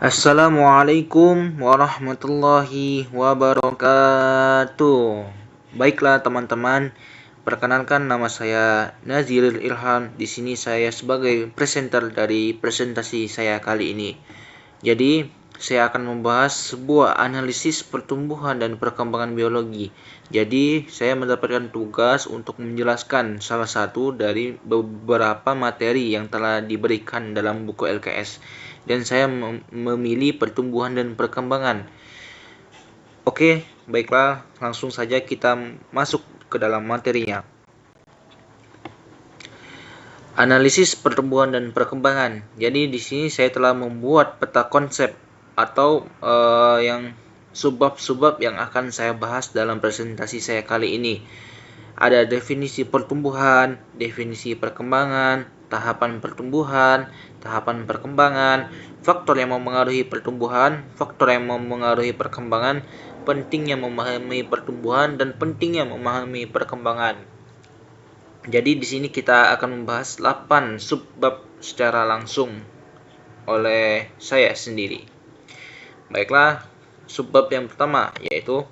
Assalamualaikum warahmatullahi wabarakatuh. Baiklah teman-teman, perkenalkan nama saya Naziril Ilham. Di sini saya sebagai presenter dari presentasi saya kali ini. Jadi, saya akan membahas sebuah analisis pertumbuhan dan perkembangan biologi. Jadi, saya mendapatkan tugas untuk menjelaskan salah satu dari beberapa materi yang telah diberikan dalam buku LKS. Dan saya memilih pertumbuhan dan perkembangan. Oke, baiklah, langsung saja kita masuk ke dalam materinya. Analisis pertumbuhan dan perkembangan. Jadi di sini saya telah membuat peta konsep atau yang subbab-subbab yang akan saya bahas dalam presentasi saya kali ini. Ada definisi pertumbuhan, definisi perkembangan, tahapan pertumbuhan, tahapan perkembangan, faktor yang mempengaruhi pertumbuhan, faktor yang mempengaruhi perkembangan, pentingnya memahami pertumbuhan dan pentingnya memahami perkembangan. Jadi di sini kita akan membahas 8 subbab secara langsung oleh saya sendiri. Baiklah, subbab yang pertama yaitu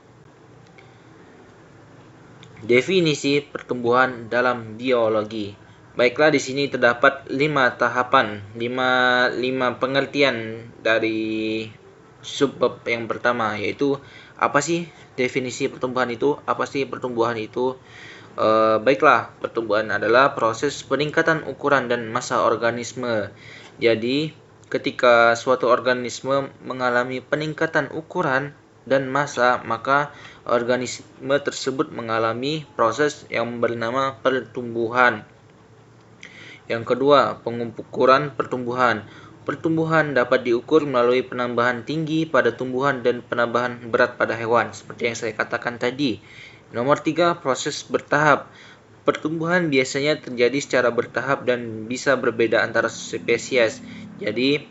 definisi pertumbuhan dalam biologi. Baiklah, di sini terdapat 5 tahapan, 5 pengertian dari subbab yang pertama, yaitu apa sih definisi pertumbuhan itu? Apa sih pertumbuhan itu? Baiklah, pertumbuhan adalah proses peningkatan ukuran dan massa organisme. Jadi, ketika suatu organisme mengalami peningkatan ukuran dan massa, maka organisme tersebut mengalami proses yang bernama pertumbuhan. Yang kedua, pengukuran pertumbuhan. Pertumbuhan dapat diukur melalui penambahan tinggi pada tumbuhan dan penambahan berat pada hewan, seperti yang saya katakan tadi. Nomor 3, proses bertahap. Pertumbuhan biasanya terjadi secara bertahap dan bisa berbeda antara spesies. Jadi,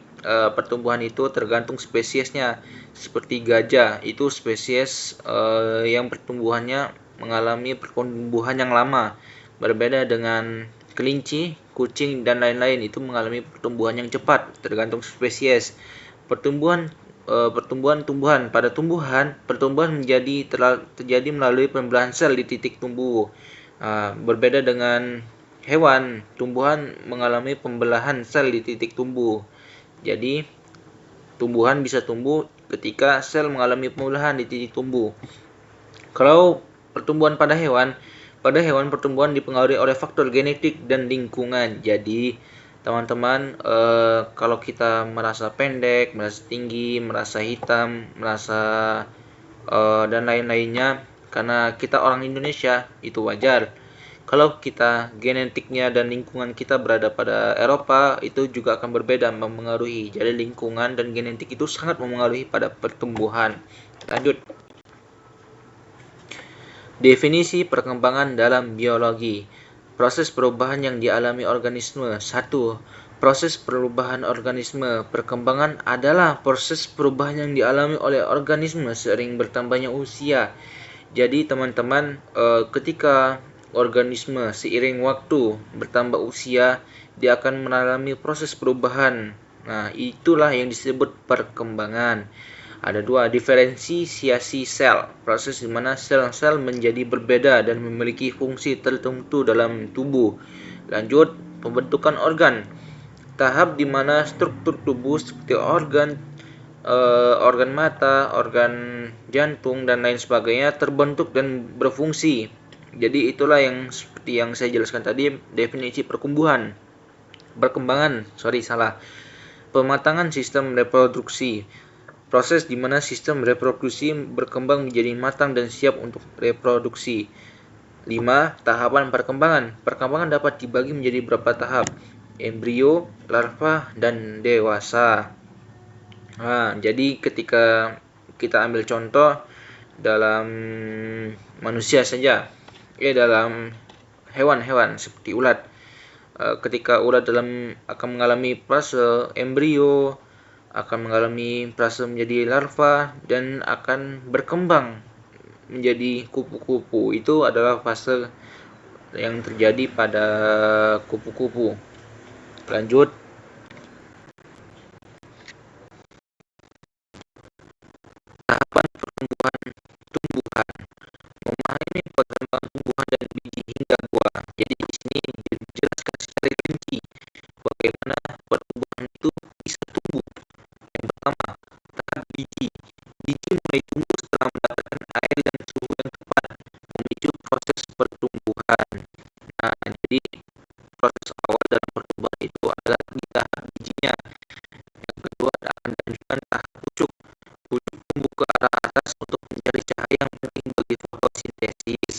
pertumbuhan itu tergantung spesiesnya. Seperti gajah, itu spesies yang pertumbuhannya mengalami pertumbuhan yang lama. Berbeda dengan kelinci, kucing, dan lain-lain, itu mengalami pertumbuhan yang cepat, tergantung spesies. Pertumbuhan tumbuhan. Pada tumbuhan, pertumbuhan terjadi melalui pembelahan sel di titik tumbuh. Berbeda dengan hewan, tumbuhan mengalami pembelahan sel di titik tumbuh. Jadi, tumbuhan bisa tumbuh ketika sel mengalami pembelahan di titik tumbuh. Kalau pertumbuhan pada hewan pertumbuhan dipengaruhi oleh faktor genetik dan lingkungan. Jadi, teman-teman, kalau kita merasa pendek, merasa tinggi, merasa hitam, merasa dan lain-lainnya, karena kita orang Indonesia, itu wajar. Kalau kita genetiknya dan lingkungan kita berada pada Eropa, itu juga akan berbeda, mempengaruhi. Jadi lingkungan dan genetik itu sangat mempengaruhi pada pertumbuhan. Lanjut. Definisi perkembangan dalam biologi. Proses perubahan yang dialami organisme. 1. Proses perubahan organisme. Perkembangan adalah proses perubahan yang dialami oleh organisme seiring bertambahnya usia. Jadi teman-teman, ketika organisme seiring waktu bertambah usia, dia akan mengalami proses perubahan. Nah, itulah yang disebut perkembangan. Ada 2, diferensiasi sel, proses di mana sel-sel menjadi berbeda dan memiliki fungsi tertentu dalam tubuh. Lanjut, pembentukan organ, tahap di mana struktur tubuh seperti organ mata, organ jantung, dan lain sebagainya terbentuk dan berfungsi. Jadi itulah yang seperti yang saya jelaskan tadi, definisi perkembangan. Pematangan sistem reproduksi, proses di mana sistem reproduksi berkembang menjadi matang dan siap untuk reproduksi. 5. Tahapan perkembangan. Perkembangan dapat dibagi menjadi beberapa tahap: embrio, larva, dan dewasa. Jadi ketika kita ambil contoh dalam manusia saja, dalam hewan-hewan seperti ulat. Ketika ulat akan mengalami fase embrio, akan mengalami fase menjadi larva, dan akan berkembang menjadi kupu-kupu. Itu adalah fase yang terjadi pada kupu-kupu. Lanjut. pertumbuhan tumbuhan. Memahami perkembangan tumbuhan dan biji hingga buah. Jadi di sini dijelaskan secara rinci bagaimana pertumbuhan itu bisa tumbuh. Yang pertama, tahap biji. Biji mulai tumbuh setelah mendapatkan air dan suhu yang tepat, memicu proses pertumbuhan. Nah, jadi proses awal dalam pertumbuhan itu adalah di tahap bijinya. Yang kedua akan dilanjutkan tahap pucuk. Pucuk tumbuh ke arah atas untuk mencari cahaya yang penting bagi fotosintesis.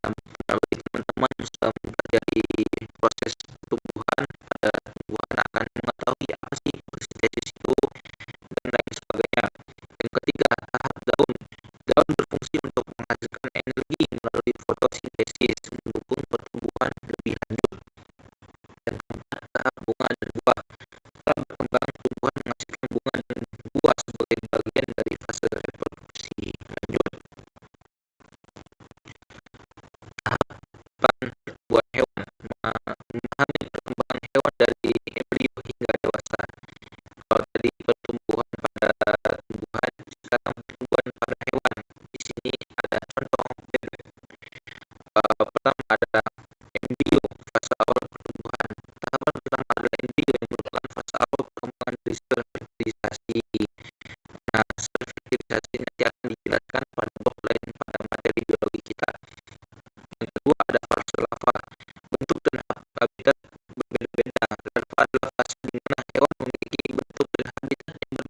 Nah, bagi teman-teman yang sudah mempelajari proses tumbuhan, pada tumbuhan akan mengetahui apa sih fotosintesis itu dan lain sebagainya. Yang ketiga, tahap daun. Daun berfungsi untuk menghasilkan energi melalui fotosintesis, mendukung pertumbuhan lebih lanjut. Yang keempat, tahap bunga dan buah. Setelah berkembang, tumbuhan menghasilkan bunga dan buah sebagai bagian dari fase reproduksi lanjut. Tahapan pertumbuhan hewan. Memahami perkembangan hewan dari embrio hingga dewasa. Kalau tadi pertumbuhan pada tumbuhan, sekarang pertumbuhan pada hewan. Di sini ada contoh bebek. Pertama ada embrio, fase awal pertumbuhan. Tahapan pertama adalah embrio yang merupakan fase awal perkembangan dari sel fertilisasi. Nah, sel fertilisasi nanti akan dijelaskan pada bab lain pada materi biologi kita. Yang kedua ada fase larva. Bentuk dan habitat berbeda-beda. Larva adalah fase di mana hewan memiliki bentuk dan habitat yang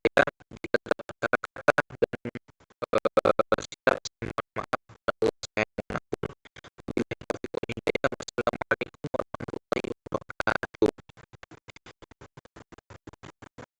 ya.